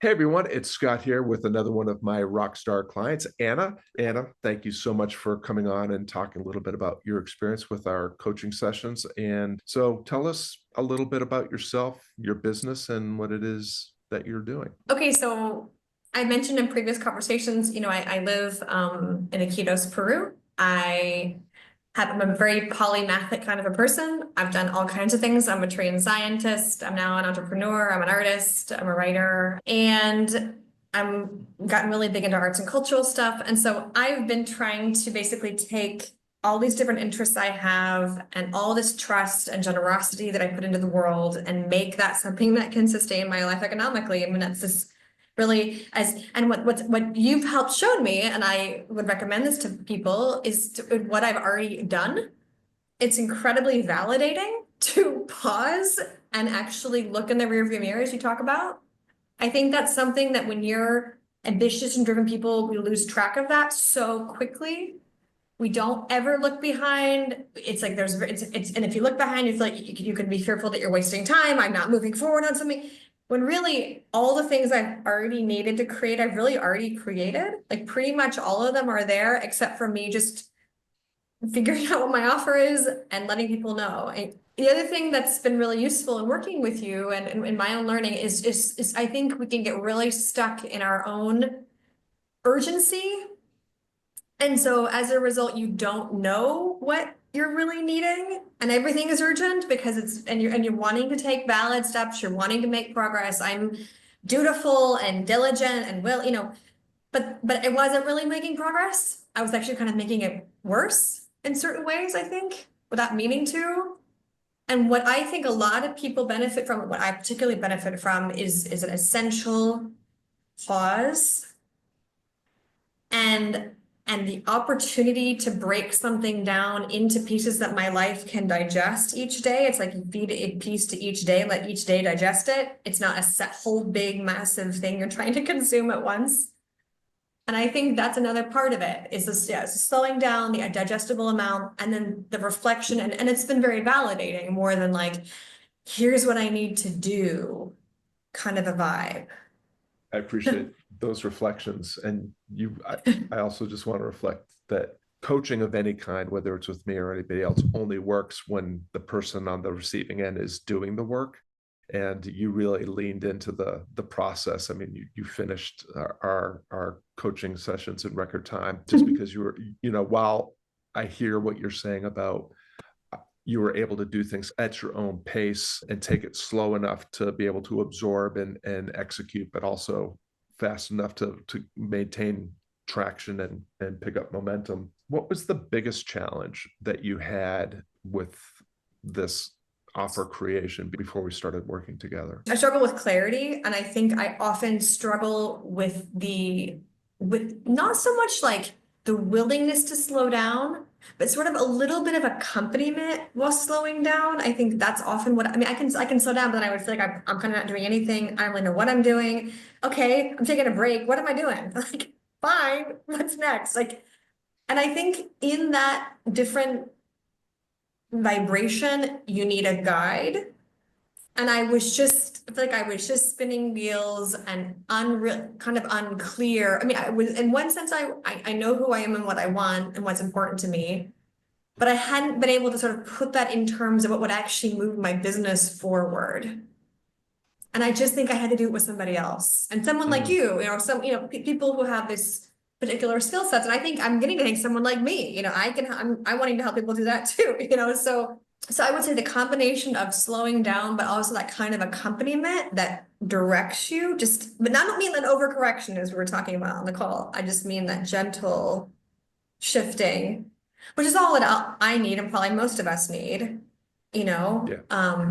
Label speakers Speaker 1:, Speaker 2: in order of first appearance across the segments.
Speaker 1: Hey everyone, it's Scott here with another one of my rock star clients, Anna. Anna, thank you so much for coming on and talking a little bit about your experience with our coaching sessions. And so tell us a little bit about yourself, your business, and what it is that you're doing.
Speaker 2: Okay, so I mentioned in previous conversations, I live in Iquitos, Peru. I'm a very polymathic kind of a person. I've done all kinds of things. I'm a trained scientist. I'm now an entrepreneur. I'm an artist. I'm a writer. And I'm gotten really big into arts and cultural stuff. And so I've been trying to basically take all these different interests I have and all this trust and generosity that I put into the world and make that something that can sustain my life economically. I mean, that's this really and what you've helped shown me, and I would recommend this to people, is what I've already done. It's incredibly validating to pause and actually look in the rearview mirror as you talk about. I think that's something that when you're ambitious and driven people, we lose track of that so quickly. We don't ever look behind. It's like and if you look behind, you feel like you can be fearful that you're wasting time. I'm not moving forward on something. When really all the things I've already needed to create, I've really already created. Like pretty much all of them are there, except for me just figuring out what my offer is and letting people know. And the other thing that's been really useful in working with you and in my own learning is I think we can get really stuck in our own urgency. And so as a result, you don't know what you're really needing, and everything is urgent because you're wanting to take valid steps, you're wanting to make progress. I'm dutiful and diligent and but it wasn't really making progress. I was actually kind of making it worse in certain ways, I think, without meaning to. And what I think a lot of people benefit from, what I particularly benefit from, is an essential pause and the opportunity to break something down into pieces that my life can digest each day. It's like you feed a piece to each day, let each day digest it. It's not a set whole big massive thing you're trying to consume at once. And I think that's another part of it, is this, yeah, it's slowing down the digestible amount and then the reflection. And it's been very validating, more than like, here's what I need to do kind of a vibe.
Speaker 1: I appreciate those reflections. And I also just want to reflect that coaching of any kind, whether it's with me or anybody else, only works when the person on the receiving end is doing the work. And you really leaned into the process. I mean, you finished our coaching sessions in record time just because you were, while I hear what you're saying about you were able to do things at your own pace and take it slow enough to be able to absorb and execute, but also fast enough to maintain traction and pick up momentum. What was the biggest challenge that you had with this offer creation before we started working together?
Speaker 2: I struggle with clarity, and I think I often struggle with not so much like the willingness to slow down, but sort of a little bit of accompaniment while slowing down. I think that's often what I mean. I can slow down, but then I would feel like I'm kind of not doing anything. I don't really know what I'm doing. Okay, I'm taking a break. What am I doing? Like, fine. What's next? Like, and I think in that different vibration, you need a guide. And I feel like I was just spinning wheels and kind of unclear. I mean, I was, in one sense, I know who I am and what I want and what's important to me, but I hadn't been able to sort of put that in terms of what would actually move my business forward. And I just think I had to do it with somebody else, and someone like people who have this particular skill sets. And I think I'm getting to think someone like me, I'm wanting to help people do that too, So I would say the combination of slowing down, but also that kind of accompaniment that directs you, but I don't mean that overcorrection as we were talking about on the call. I just mean that gentle shifting, which is all that I need, and probably most of us need, you know?
Speaker 1: Yeah.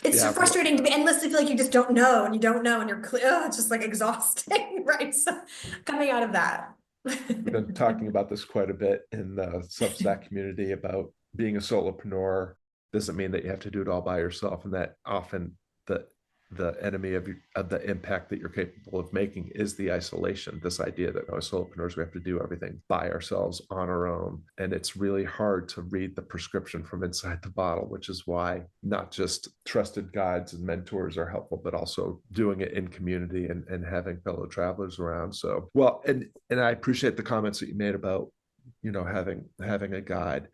Speaker 2: It's
Speaker 1: Yeah.
Speaker 2: frustrating to be endlessly feel like you just don't know, and you don't know, and you're clear. Oh, it's just like exhausting, right? So coming out of that.
Speaker 1: We've been talking about this quite a bit in the Substack community about being a solopreneur doesn't mean that you have to do it all by yourself, and that often the the enemy of the impact that you're capable of making is the isolation. This idea that as solopreneurs, we have to do everything by ourselves on our own. And it's really hard to read the prescription from inside the bottle, which is why not just trusted guides and mentors are helpful, but also doing it in community and having fellow travelers around. So, well, and I appreciate the comments that you made about, you know, having a guide.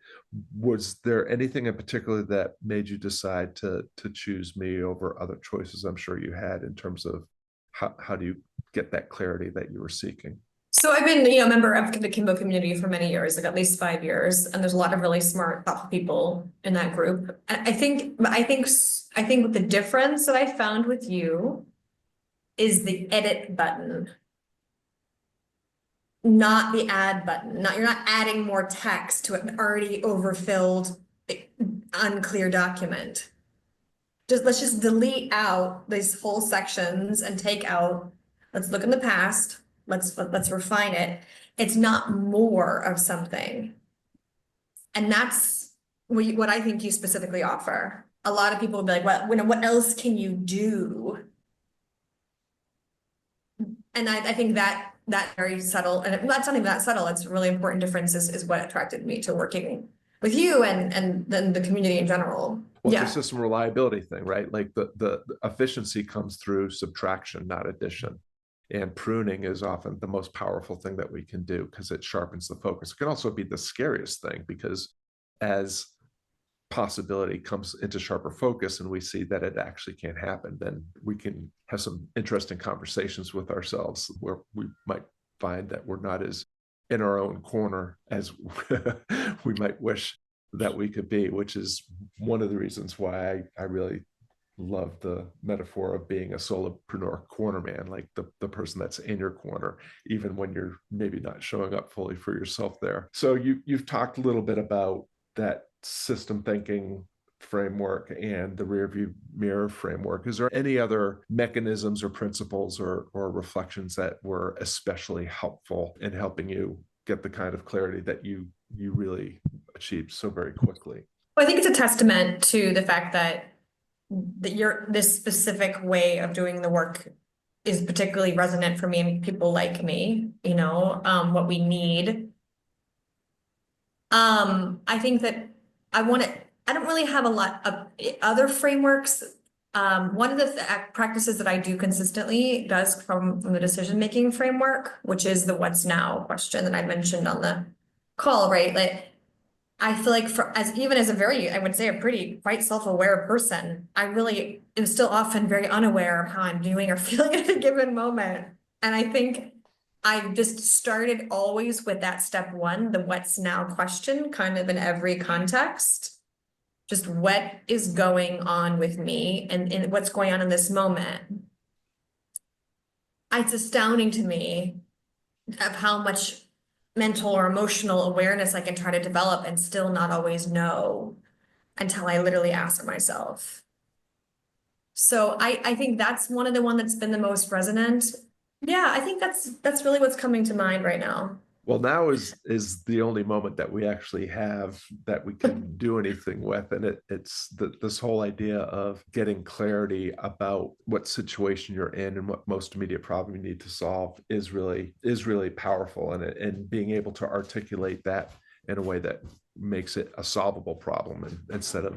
Speaker 1: Was there anything in particular that made you decide to choose me over other choices I'm sure you had, in terms of how do you get that clarity that you were seeking?
Speaker 2: So I've been, you know, a member of the Kimbo community for many years, like at least 5 years, and there's a lot of really smart, thoughtful people in that group. And I think the difference that I found with you is the edit button, not the add button. You're not adding more text to an already overfilled, unclear document. Let's just delete out these whole sections and take out, let's look in the past, let's refine it. It's not more of something. And that's what I think you specifically offer. A lot of people will be like, well, what else can you do? And I think that very subtle, and not something that subtle, it's a really important difference is what attracted me to working with you and then the community in general.
Speaker 1: Well, it's a system reliability thing, right? Like the efficiency comes through subtraction, not addition. And pruning is often the most powerful thing that we can do because it sharpens the focus. It can also be the scariest thing, because as possibility comes into sharper focus and we see that it actually can't happen, then we can have some interesting conversations with ourselves where we might find that we're not as in our own corner as we might wish that we could be, which is one of the reasons why I really love the metaphor of being a solopreneur corner man, like the person that's in your corner, even when you're maybe not showing up fully for yourself there. So you've talked a little bit about that system thinking framework and the rear view mirror framework. Is there any other mechanisms or principles or reflections that were especially helpful in helping you get the kind of clarity that you really achieved so very quickly?
Speaker 2: Well, I think it's a testament to the fact that this specific way of doing the work is particularly resonant for me and people like me, you know, what we need. I think that I don't really have a lot of other frameworks. One of the practices that I do consistently does from the decision-making framework, which is the what's now question that I mentioned on the call, right? Like, I feel like even as a very, I would say a pretty quite self-aware person, I really am still often very unaware of how I'm doing or feeling at a given moment. And I think I just started always with that step one, the what's now question, kind of in every context. Just what is going on with me and what's going on in this moment. It's astounding to me of how much mental or emotional awareness I can try to develop and still not always know until I literally ask myself. So I think that's one of the one that's been the most resonant. Yeah, I think that's really what's coming to mind right now.
Speaker 1: Well, now is the only moment that we actually have that we can do anything with. And it's this whole idea of getting clarity about what situation you're in and what most immediate problem you need to solve is really powerful. And being able to articulate that in a way that makes it a solvable problem instead of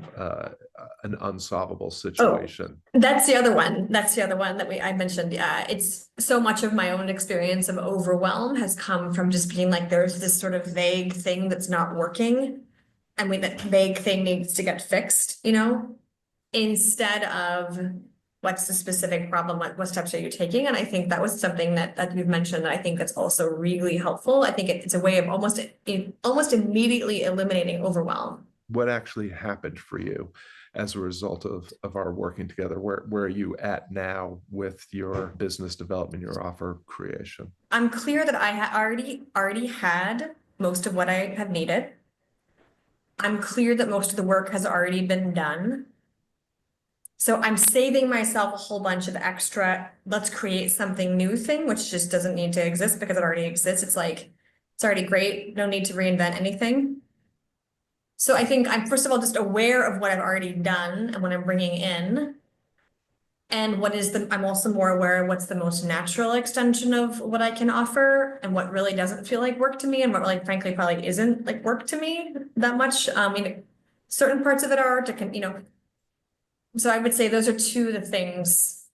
Speaker 1: an unsolvable situation.
Speaker 2: Oh, that's the other one. That's the other one that I mentioned. Yeah, it's so much of my own experience of overwhelm has come from just being like, there's this sort of vague thing that's not working. And that vague thing needs to get fixed, you know, instead of what's the specific problem, what steps are you taking? And I think that was something that you've mentioned that I think that's also really helpful. I think it's a way of almost immediately eliminating overwhelm.
Speaker 1: What actually happened for you as a result of our working together? Where are you at now with your business development, your offer creation?
Speaker 2: I'm clear that I already had most of what I have needed. I'm clear that most of the work has already been done. So I'm saving myself a whole bunch of extra, let's create something new thing, which just doesn't need to exist because it already exists. It's like, it's already great. No need to reinvent anything. So I think I'm first of all just aware of what I've already done and what I'm bringing in. And I'm also more aware of what's the most natural extension of what I can offer and what really doesn't feel like work to me and what like frankly probably isn't like work to me that much. Certain parts of it are so I would say those are two of the things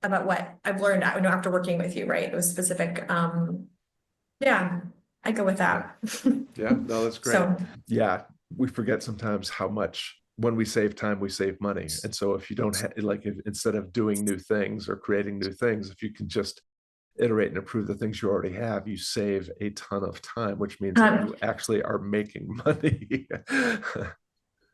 Speaker 2: about what I've learned after working with you, right? It was specific. Yeah, I go with that.
Speaker 1: Yeah, no, that's great.
Speaker 2: So
Speaker 1: Yeah, we forget sometimes how much when we save time, we save money. And so if you don't instead of doing new things or creating new things, if you can just iterate and improve the things you already have, you save a ton of time, which means that you actually are making money.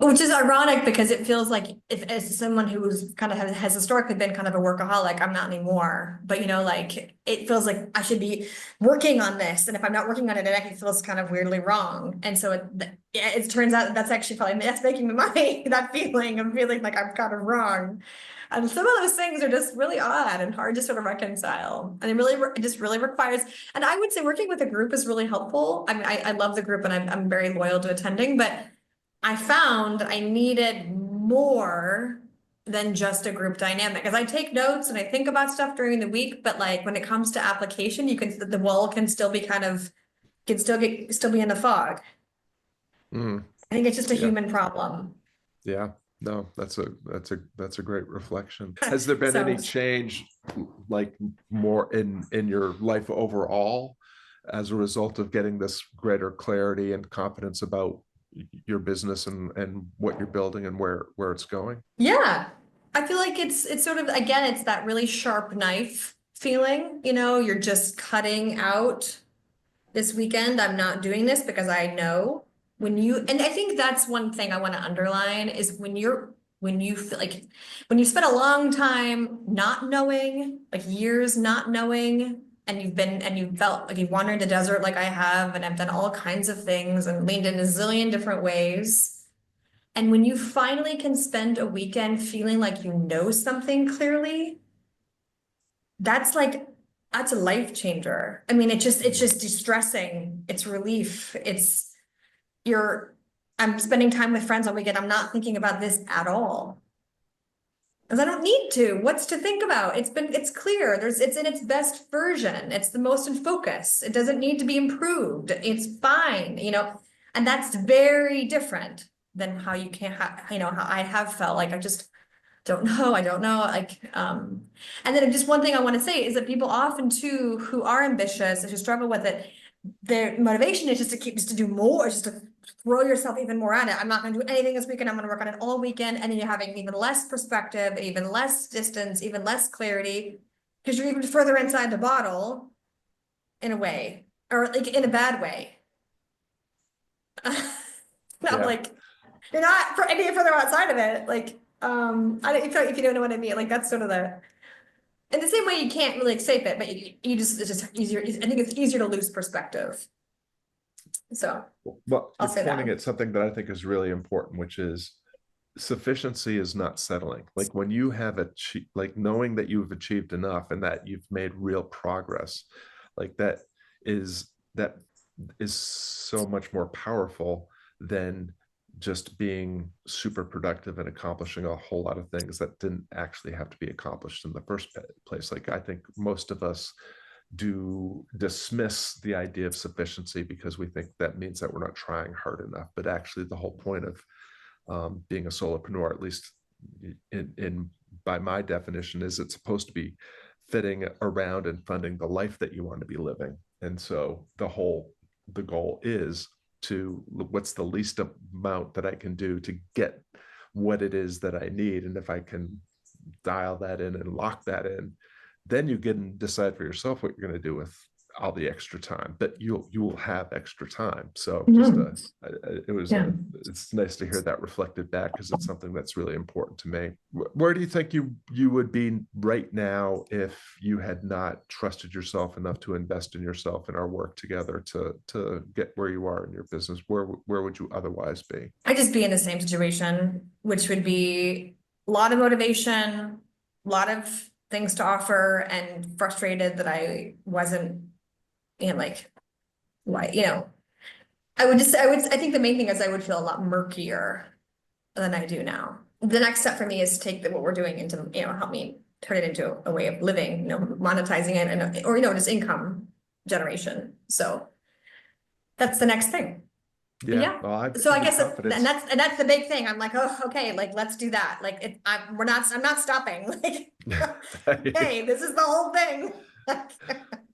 Speaker 2: which is ironic because it feels like if as someone who's kind of has historically been kind of a workaholic, I'm not anymore. But like it feels like I should be working on this, and if I'm not working on it, it actually feels kind of weirdly wrong. And so it turns out that's actually probably that's making me money. That feeling of feeling like I'm kind of wrong. And some of those things are just really odd and hard to sort of reconcile. And it just really requires, and I would say working with a group is really helpful. I mean, I love the group and I'm very loyal to attending, but I found I needed more than just a group dynamic. As I take notes and I think about stuff during the week, but like when it comes to application, the wall can still be still be in the fog.
Speaker 1: Mm,
Speaker 2: I think it's just a
Speaker 1: yeah.
Speaker 2: human problem.
Speaker 1: Yeah, no, that's a great reflection. Has there been any change like more in your life overall as a result of getting this greater clarity and confidence about your business and what you're building and where it's going?
Speaker 2: Yeah. I feel like it's sort of, again, it's that really sharp knife feeling, you're just cutting out this weekend. I'm not doing this because I know and I think that's one thing I want to underline is when you feel like when you spend a long time not knowing, like years not knowing, and you've felt like you've wandered the desert like I have, and I've done all kinds of things and leaned in a zillion different ways. And when you finally can spend a weekend feeling like you know something clearly, that's a life changer. I mean, it's just distressing. It's relief. I'm spending time with friends all weekend. I'm not thinking about this at all. Because I don't need to. What's to think about? It's clear. It's in its best version. It's the most in focus. It doesn't need to be improved. It's fine, and that's very different than how you can't how I have felt like I just don't know. I don't know. And then just one thing I want to say is that people often too, who are ambitious and who struggle with it, their motivation is just to do more, just to throw yourself even more at it. I'm not going to do anything this weekend. I'm going to work on it all weekend. And then you're having even less perspective, even less distance, even less clarity, because you're even further inside the bottle in a way, or like in a bad way. Like you're not for any further outside of it. Like, I don't, if you don't know what I mean, like that's sort of in the same way you can't really escape it, but it's just easier. I think it's easier to lose perspective. So
Speaker 1: well,
Speaker 2: I'll
Speaker 1: you're
Speaker 2: say
Speaker 1: pointing
Speaker 2: that.
Speaker 1: at something that I think is really important, which is sufficiency is not settling. Like when you have achieved, like knowing that you've achieved enough and that you've made real progress, like is that is so much more powerful than just being super productive and accomplishing a whole lot of things that didn't actually have to be accomplished in the first place. Like I think most of us do dismiss the idea of sufficiency because we think that means that we're not trying hard enough. But actually the whole point of being a solopreneur, at least in by my definition, is it's supposed to be fitting around and funding the life that you want to be living. And so the goal is to what's the least amount that I can do to get what it is that I need. And if I can dial that in and lock that in, then you can decide for yourself what you're going to do with all the extra time. But you will have extra time. So it's nice to hear that reflected back because it's something that's really important to me. Where do you think you would be right now if you had not trusted yourself enough to invest in yourself and our work together to get where you are in your business? Where would you otherwise be?
Speaker 2: I'd just be in the same situation, which would be a lot of motivation, a lot of things to offer, and frustrated that I wasn't, like, why, I think the main thing is I would feel a lot murkier than I do now. the next step for me is to take what we're doing into, help me turn it into a way of living, monetizing it and, or, just income generation. So that's the next thing. Yeah.
Speaker 1: Well,
Speaker 2: So I guess,
Speaker 1: confidence.
Speaker 2: and that's the big thing. I'm like, oh, okay, like, let's do that. Like, I'm not stopping. Like, hey, this is the whole thing.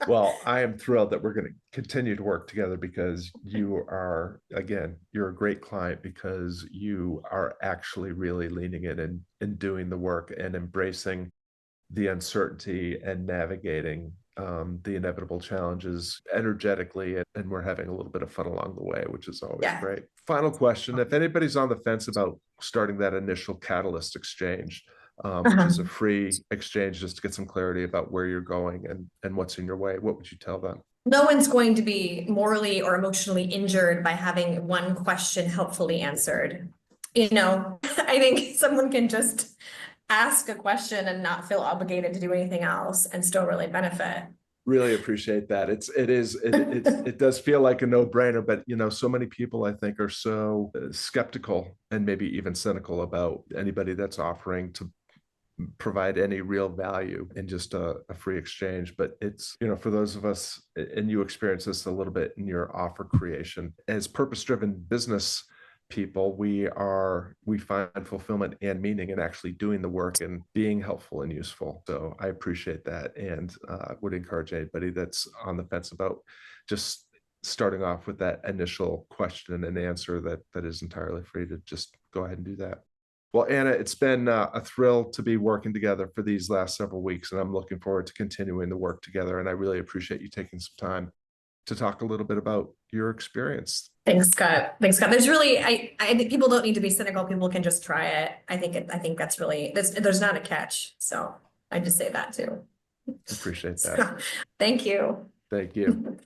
Speaker 1: Well, I am thrilled that we're going to continue to work together because you are, again, you're a great client because you are actually really leaning in and doing the work and embracing the uncertainty and navigating the inevitable challenges energetically. And we're having a little bit of fun along the way, which is always great. Final question. If anybody's on the fence about starting that initial Catalyst exchange, which is a free exchange just to get some clarity about where you're going and what's in your way, what would you tell them?
Speaker 2: No one's going to be morally or emotionally injured by having one question helpfully answered. I think someone can just ask a question and not feel obligated to do anything else and still really benefit.
Speaker 1: Really appreciate that. It does feel like a no-brainer, but so many people I think are so skeptical and maybe even cynical about anybody that's offering to provide any real value in just a free exchange. But it's, for those of us, and you experience this a little bit in your offer creation, as purpose-driven business people, we find fulfillment and meaning in actually doing the work and being helpful and useful. So I appreciate that, and would encourage anybody that's on the fence about just starting off with that initial question and answer that is entirely free to just go ahead and do that. Well, Anna, it's been a thrill to be working together for these last several weeks, and I'm looking forward to continuing the work together. And I really appreciate you taking some time to talk a little bit about your experience.
Speaker 2: Thanks, Scott. There's really, I think people don't need to be cynical. People can just try it. I think that's really, there's not a catch. So I just say that too.
Speaker 1: Appreciate that.
Speaker 2: Thank you.
Speaker 1: Thank you.